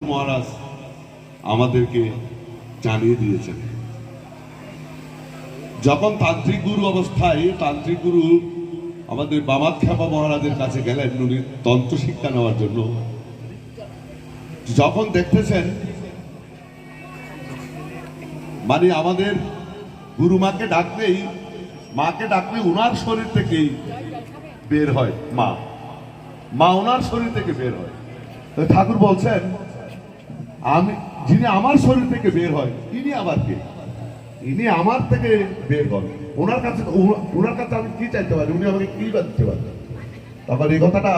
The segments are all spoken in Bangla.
মহারাজ আমাদেরকে জানিয়ে দিয়েছেন, যখন তান্ত্রিক গুরু অবস্থায় তান্ত্রিক গুরু আমাদের বামাখ্যাপা মহারাজের কাছে গেলেন উনি তন্ত্র শিক্ষা নেওয়ার জন্য, যখন দেখতেছেন মানে আমাদের গুরুমাকে ডাকলেই ওনার শরীর থেকেই বের হয়, মা ওনার শরীর থেকে বের হয়। ঠাকুর বলছেন আমি যিনি আমার শরীর থেকে বের হয় ইনি আবার কে? ইনি আমার থেকে বের হন, ওনার কাছে আমি কি চাইতে পারি, উনি আমাকে কি দিতে পারেন? তারপর এই কথাটা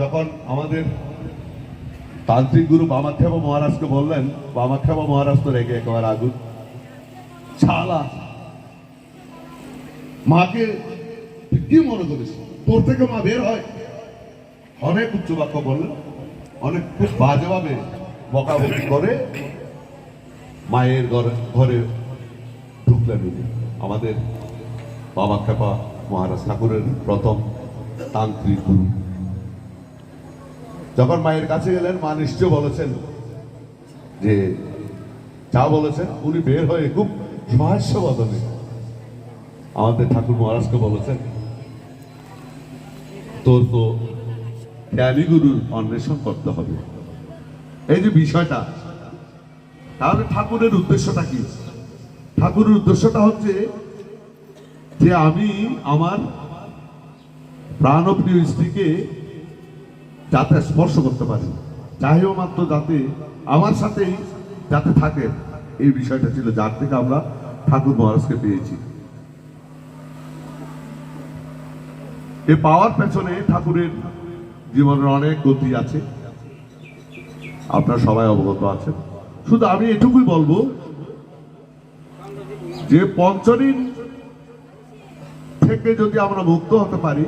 যখন আমাদের তান্ত্রিক গুরু বামাখ্যাপা মহারাজকে বললেন, বামাখ্যাপা মহারাজ তো রেগে একেবারে আগুন, শালা মাকে কি মনে করিস, তোর থেকে মা বের হয়? অনেক উচ্চ বাক্য বললেন, অনেক খুব বাজেভাবে বকাবকি করে মায়ের ঘরে ঢুকলেন উনি, আমাদের বামাখ্যাপা মহারাজ ঠাকুরের প্রথম তান্ত্রিক গুরু। যখন মায়ের কাছে গেলেন মা নিশ্চয় বলেছেন যে যা বলেছেন, উনি বের হয়ে খুব সহাস্য বদনে আমাদের ঠাকুর মহারাজকে বলেছেন তোর তো জ্ঞানী গুরুর অন্বেষণ করতে হবে। এই যে বিষয়টা, তাহলে ঠাকুরের উদ্দেশ্যটা কি? ঠাকুরের উদ্দেশ্যটা হচ্ছে যে আমি আমার প্রাণপ্রিয় স্ত্রীকে যাতে স্পর্শ করতে পারি, চাহিও মাত্র যাতে আমার সাথেই যাতে থাকে, এই বিষয়টা ছিল যার থেকে আমরা ঠাকুর মহারাজকে পেয়েছি। এ পাওয়ার পেছনে ঠাকুরের জীবনের অনেক গতি আছে, আপনারা সবাই অবগত আছেন। শুধু আমি এটুকুই বলবো যে পঞ্চদিন থেকে যদি আমরা মুক্ত হতে পারি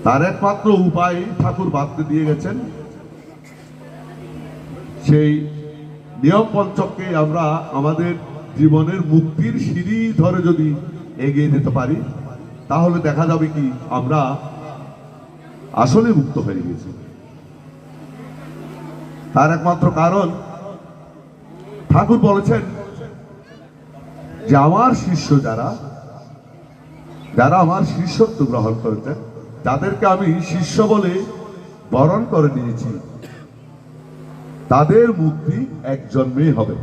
তার একমাত্র উপায় ঠাকুর বাঁধতে দিয়ে গেছেন, সেই নিয়ম পঞ্চককে আমরা আমাদের জীবনের মুক্তির সিঁড়ি ধরে যদি এগিয়ে যেতে পারি তাহলে দেখা যাবে কি আমরা আসলে মুক্ত হয়ে গেছি। তার একমাত্র কারণ ঠাকুর বলেছেন যে আমার শিষ্য যারা আমার শিষ্যত্ব গ্রহণ করেছেন, যাদেরকে আমি শিষ্য বলে বরণ করে নিয়েছি, তাদের মুক্তি এক জন্মেই হবে।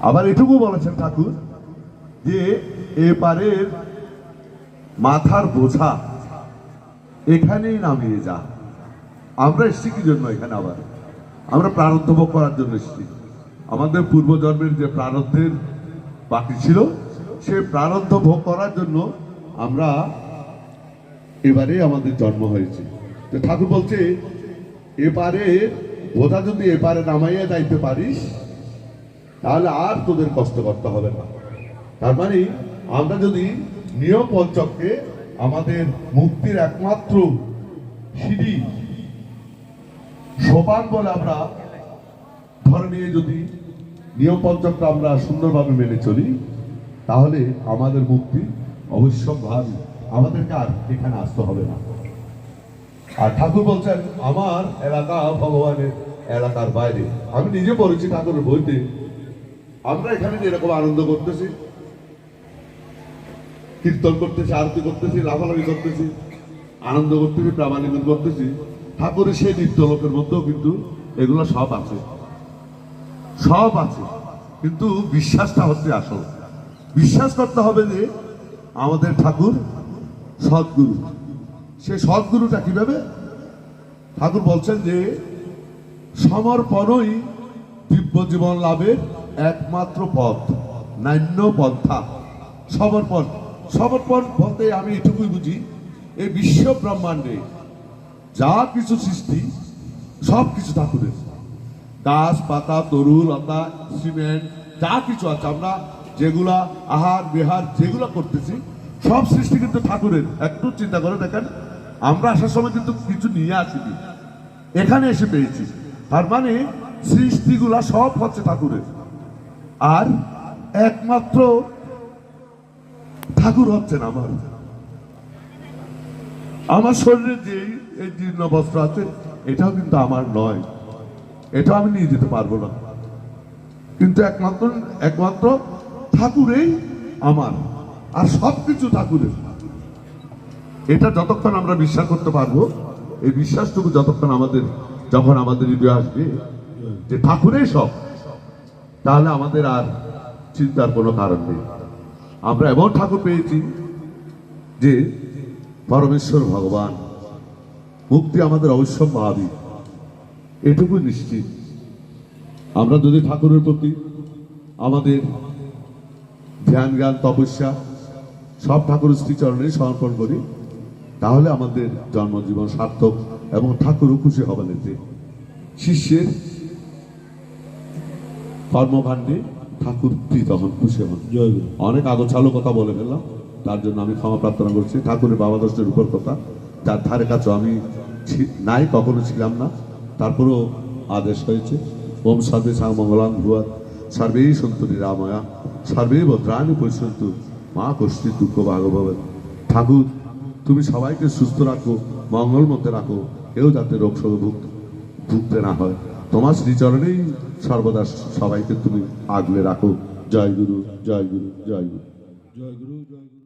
আবার এটুকু বলেছেন ঠাকুর যে এপারের মাথার বোঝা এখানেই নামিয়ে যা। আমরা এসছি কি জন্য এখানে? আবার আমরা প্রারব্ধ ভোগ করার জন্য এসছি। আমাদের পূর্বজন্মের যে প্রারব্ধের বাকি ছিল সেই প্রারব্ধ ভোগ করার জন্য আমরা এবারে আমাদের জন্ম হয়েছে। তো ঠাকুর বলছে এপারে বোঝা যদি এপারে নামাইয়া যাইতে পারিস তাহলে আর তোদের কষ্ট করতে হবে না। তার মানে আমরা যদি নিয়ম পঞ্চককে আমাদের মুক্তির একমাত্র সিঁড়ি সোপান বলে আমরা ধরে নিয়ে যদি নিয়ম পঞ্চকটা আমরা সুন্দরভাবে মেনে চলি তাহলে আমাদের মুক্তি অবশ্যভাবে আমাদেরকে আর এখানে আসতে হবে না। আর ঠাকুর বলছেন আমার এলাকা ভগবানের এলাকার বাইরে। আমি নিজে পড়েছি ঠাকুরের বইতে, আমরা এখানে যেরকম আনন্দ করতেছি, কীর্তন করতেছি, আরতি করতেছি, লাফালাফি করতেছি, আনন্দ করতেছি, প্রামাণিকন করতেছি, ঠাকুরের সেই নিত্যলোকের মধ্যেও কিন্তু এগুলো সব আছে, কিন্তু বিশ্বাসটা হচ্ছে আসল। বিশ্বাস করতে হবে যে আমাদের ঠাকুর সদ্গুরু। সেই সদ্গুরুটা কিভাবে? ঠাকুর বলছেন যে সমর্পণই দিব্য জীবন লাভের একমাত্র পথ, নান্য পন্থা। সমর্পণ বলতে আমি এটুকুই বুঝি, এই বিশ্ব ব্রহ্মাণ্ডে যা কিছু সৃষ্টি সব কিছু ঠাকুরের। গাছ পাতা তরু লতা সিমেন্ট যা কিছু আছে, আমরা যেগুলা আহার বিহার যেগুলো করতেছি সব সৃষ্টি কিন্তু ঠাকুরের। একটু চিন্তা করে দেখেন, আমরা আসার সময় কিন্তু কিছু নিয়ে আসিনি, এখানে এসে পেয়েছি। তার মানে সৃষ্টিগুলা সব হচ্ছে ঠাকুরের। আর একমাত্র ঠাকুর হচ্ছেন আমার শরীরে যে এই জীর্ণ বস্ত্র আছে এটাও কিন্তু আমার নয়, এটাও আমি নিয়ে যেতে পারবো না। কিন্তু একমাত্র একমাত্র ঠাকুরেই আমার, আর সবকিছু ঠাকুরের। এটা যতক্ষণ আমরা বিশ্বাস করতে পারবো, এই বিশ্বাসটুকু যতক্ষণ আমাদের, যখন আমাদের হৃদয়ে আসবে যে ঠাকুরেই সব, তাহলে আমাদের আর চিন্তার কোনো কারণ নেই। আমরা এমন ঠাকুর পেয়েছি যে পরমেশ্বর ভগবান, মুক্তি আমাদের অবশ্যম্ভাবী, এটুকু নিশ্চিত। আমরা যদি ঠাকুরের প্রতি আমাদের ধ্যান জ্ঞান তপস্যা সব ঠাকুরের শ্রীচরণে সমর্পণ করি, তাহলে আমাদের জন্মজীবন সার্থক এবং ঠাকুরও খুশি হবেন। এতে শিষ্যের কর্মকাণ্ডে ঠাকুর তখন খুশি হন। অনেক আগোছালো কথা বলে ফেললাম, তার জন্য আমি ক্ষমা প্রার্থনা করছি। ঠাকুরের বাবা দশের উপর কথা, যার ধারে কাছে আমি নাই, কখনো ছিলাম না, তারপরেও আদেশ হয়েছে। ওম সর্বে মঙ্গলাং ভুয়া সর্বেই সন্তু নিরাময়া সর্বে ভদ্রাণী পশ্যন্তু মা কষ্টির দুঃখ ভাগবত। ঠাকুর তুমি সবাইকে সুস্থ রাখো, মঙ্গল মধ্যে রাখো, কেউ যাতে রোগ শোকে ভুগতে না হয়। তোমার শ্রীচরণেই সর্বদা সবাইকে তুমি আগলে রাখো। জয় গুরু, জয় গুরু, জয় গুরু, জয় গুরু, জয় গুরু।